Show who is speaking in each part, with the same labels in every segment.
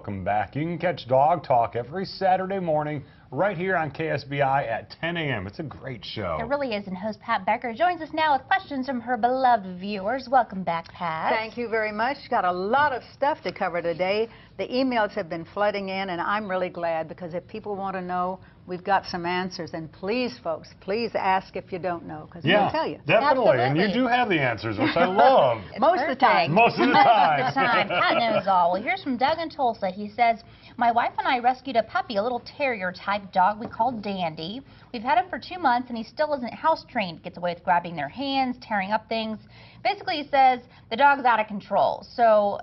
Speaker 1: Welcome back. You can catch Dog Talk every Saturday morning right here on KSBI at 10 a.m. It's a great show.
Speaker 2: It really is, and host Pat Becker joins us now with questions from her beloved viewers. Welcome back, Pat.
Speaker 3: Thank you very much. Got a lot of stuff to cover today. The emails have been flooding in, and I'm really glad because if people want to know, we've got some answers. And please, folks, please ask if you don't know because we'll tell you.
Speaker 1: Definitely,
Speaker 2: Absolutely.
Speaker 1: and you do have the answers, which I love.
Speaker 3: Most of the time.
Speaker 1: Most of the time.
Speaker 2: Pat knows all. Well, here's from Doug in Tulsa. He says, my wife and I rescued a puppy, a little terrier-type dog we called Dandy. We've had him for 2 months, and he still isn't house-trained. Gets away with grabbing their hands, tearing up things. Basically, he says the dog's out of control. So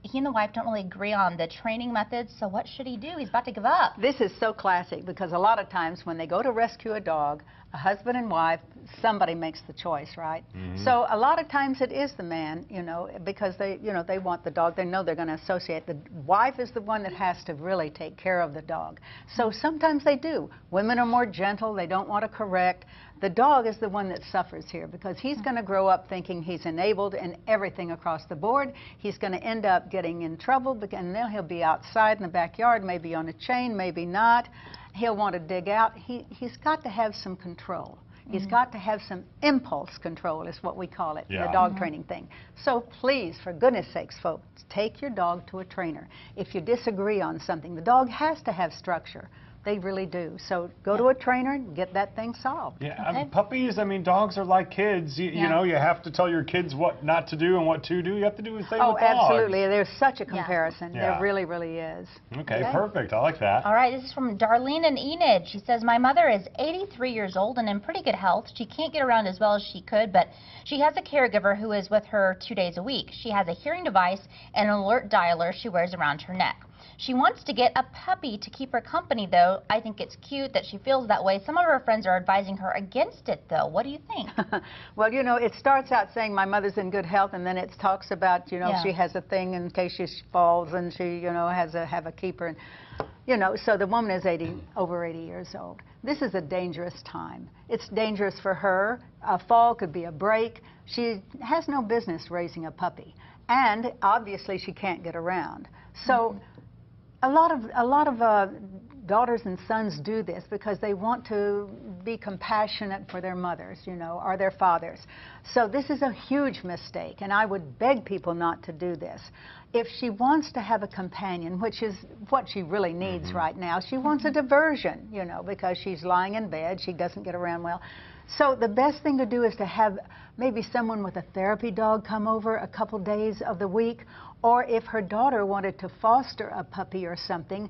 Speaker 2: he and the wife don't really agree on the training methods. So what should he do? He's about to give up.
Speaker 3: This is so classic because a lot of times when they go to rescue a dog, a husband and wife, somebody makes the choice, right?
Speaker 1: Mm-hmm.
Speaker 3: So a lot of times it is the man, because they want the dog. They know they're going to associate. The wife is the one that has to really take care of the dog. So sometimes they do. Women are more gentle. They don't want to correct. The dog is the one that suffers here because he's going to grow up thinking he's enabled in everything across the board. He's going to end up getting in trouble, and then he'll be outside in the backyard, maybe on a chain, maybe not. He'll want to dig out. He's got to have some control. He's got to have some impulse control is what we call it, the dog training thing. So please, for goodness sakes, folks, take your dog to a trainer. If you disagree on something, the dog has to have structure. They really do. So go to a trainer and get that thing solved.
Speaker 1: Yeah, okay. Puppies, I mean, dogs are like kids. You know, you have to tell your kids what not to do and what to do. You have to do the same with dogs.
Speaker 3: Oh, absolutely. There's such a comparison.
Speaker 1: Yeah.
Speaker 3: There really, really is.
Speaker 1: Okay, perfect. I like that.
Speaker 2: All right, this is from Darlene in Enid. She says, my mother is 83 years old and in pretty good health. She can't get around as well as she could, but she has a caregiver who is with her 2 days a week. She has a hearing device and an alert dialer she wears around her neck. She wants to get a puppy to keep her company, though. I think it's cute that she feels that way. Some of her friends are advising her against it, though. What do you think?
Speaker 3: Well, it starts out saying my mother's in good health, and then it talks about, she has a thing in case she falls, and she, have a keeper. And, so the woman is over 80 years old. This is a dangerous time. It's dangerous for her. A fall could be a break. She has no business raising a puppy. And obviously she can't get around. So a lot of daughters and sons do this because they want to be compassionate for their mothers, or their fathers. So this is a huge mistake, and I would beg people not to do this. If she wants to have a companion, which is what she really needs right now, she wants a diversion, because she's lying in bed, she doesn't get around well. So the best thing to do is to have maybe someone with a therapy dog come over a couple days of the week, or if her daughter wanted to foster a puppy or something,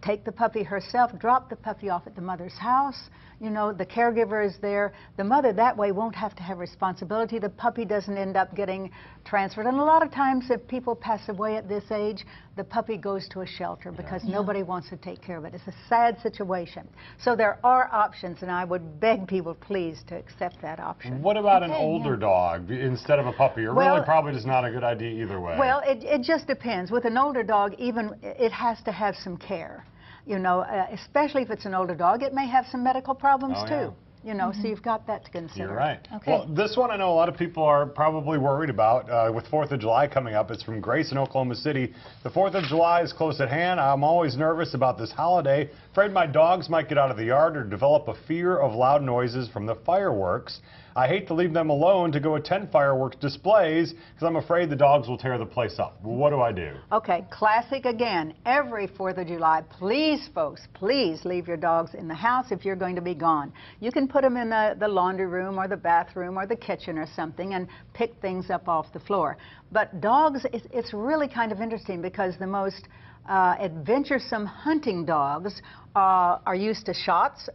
Speaker 3: take the puppy herself, drop the puppy off at the mother's house. The caregiver is there. The mother that way won't have to have responsibility. The puppy doesn't end up getting transferred. And a lot of times if people pass away at this age, the puppy goes to a shelter because nobody wants to take care of it. It's a sad situation. So there are options, and I would beg people, please, to accept that option.
Speaker 1: What about an older dog instead of a puppy? Or really probably just not a good idea either way?
Speaker 3: Well, it just depends. With an older dog, even it has to have some care. Especially if it's an older dog, it may have some medical problems too. So you've got that to consider.
Speaker 1: You're right.
Speaker 2: Okay.
Speaker 1: Well, this one I know a lot of people are probably worried about with 4th of July coming up. It's from Grace in Oklahoma City. The 4th of July is close at hand. I'm always nervous about this holiday. Afraid my dogs might get out of the yard or develop a fear of loud noises from the fireworks. I hate to leave them alone to go attend fireworks displays because I'm afraid the dogs will tear the place up. What do I do?
Speaker 3: Okay, classic again. Every 4th of July, please, folks, please leave your dogs in the house if you're going to be gone. You can put them in the laundry room or the bathroom or the kitchen or something and pick things up off the floor. But dogs, it's really kind of interesting because the most adventuresome hunting dogs are used to shots,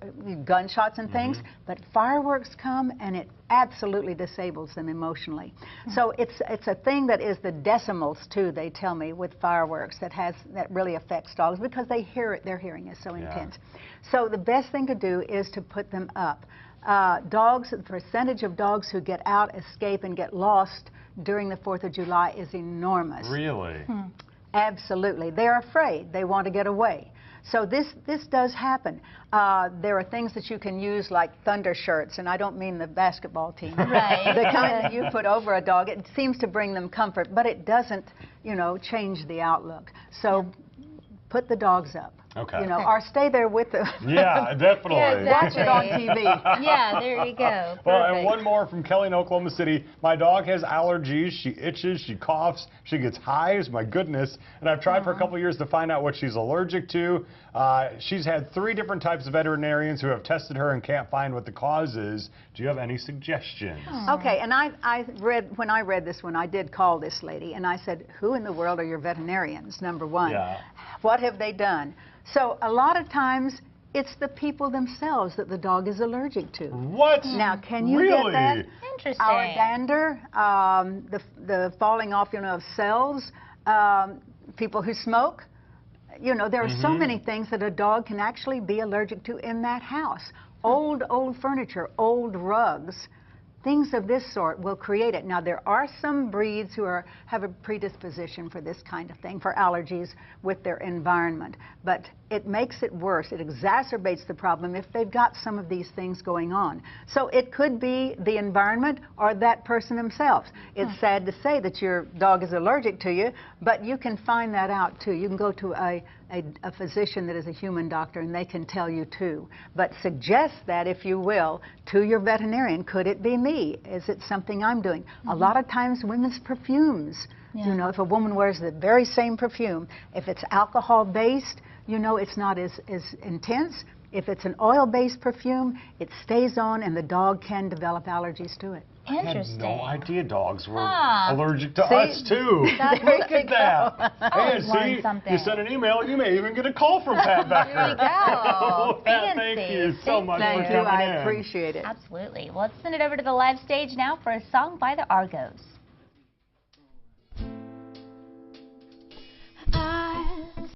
Speaker 3: gunshots and things, but fireworks come and it absolutely disables them emotionally. So it's a thing that is the decimals too, they tell me, with fireworks that really affects dogs because they hear it, their hearing is so intense. So the best thing to do is to put them up. Dogs, the percentage of dogs who get out, escape, and get lost during the 4th of July is enormous.
Speaker 1: Really?
Speaker 3: Absolutely. They're afraid. They want to get away. So this does happen. There are things that you can use like thunder shirts, and I don't mean the basketball team.
Speaker 2: Right.
Speaker 3: The kind that you put over a dog. It seems to bring them comfort, but it doesn't, change the outlook. So, put the dogs up.
Speaker 1: Okay.
Speaker 3: You know, or stay there with the.
Speaker 1: Yeah, definitely.
Speaker 2: Yeah,
Speaker 3: Watch it on TV.
Speaker 2: Yeah, there you go.
Speaker 1: Well, and
Speaker 2: Perfect.
Speaker 1: one more from Kelly in Oklahoma City. My dog has allergies. She itches, she coughs, she gets hives. My goodness. And I've tried for a couple years to find out what she's allergic to. She's had 3 different types of veterinarians who have tested her and can't find what the cause is. Do you have any suggestions?
Speaker 3: Okay, and when I read this one, I did call this lady, and I said, who in the world are your veterinarians, number one?
Speaker 1: Yeah.
Speaker 3: What have they done? So a lot of times, it's the people themselves that the dog is allergic to.
Speaker 1: What?
Speaker 3: Now, can you
Speaker 1: really?
Speaker 3: get that?
Speaker 2: Interesting.
Speaker 3: Our dander, the falling off, you know, of cells, people who smoke. You know, there are so many things that a dog can actually be allergic to in that house. Old furniture, old rugs, things of this sort will create it. Now, there are some breeds who have a predisposition for this kind of thing, for allergies with their environment. But it makes it worse. It exacerbates the problem if they've got some of these things going on. So it could be the environment or that person themselves. It's sad to say that your dog is allergic to you, but you can find that out too. You can go to a physician that is a human doctor and they can tell you too. But suggest that, if you will, to your veterinarian. Could it be me? Is it something I'm doing? A lot of times women's perfumes, you know, if a woman wears the very same perfume, if it's alcohol-based, you know, it's not as intense. If it's an oil-based perfume, it stays on and the dog can develop allergies to it.
Speaker 2: Interesting.
Speaker 1: I had no idea dogs were
Speaker 2: Huh.
Speaker 1: allergic to
Speaker 3: See?
Speaker 1: us too.
Speaker 2: That's
Speaker 1: Look at that.
Speaker 2: Always
Speaker 1: And
Speaker 2: learn
Speaker 1: see,
Speaker 2: something.
Speaker 1: you send an email, you may even get a call from Pat Becker.
Speaker 2: There you go.
Speaker 1: Pat, thank
Speaker 2: Fancy.
Speaker 1: you so much
Speaker 3: Thank
Speaker 1: for
Speaker 3: you.
Speaker 1: coming
Speaker 3: I
Speaker 1: in.
Speaker 3: appreciate it.
Speaker 2: Absolutely. Well, let's send it over to the live stage now for a song by the Argos.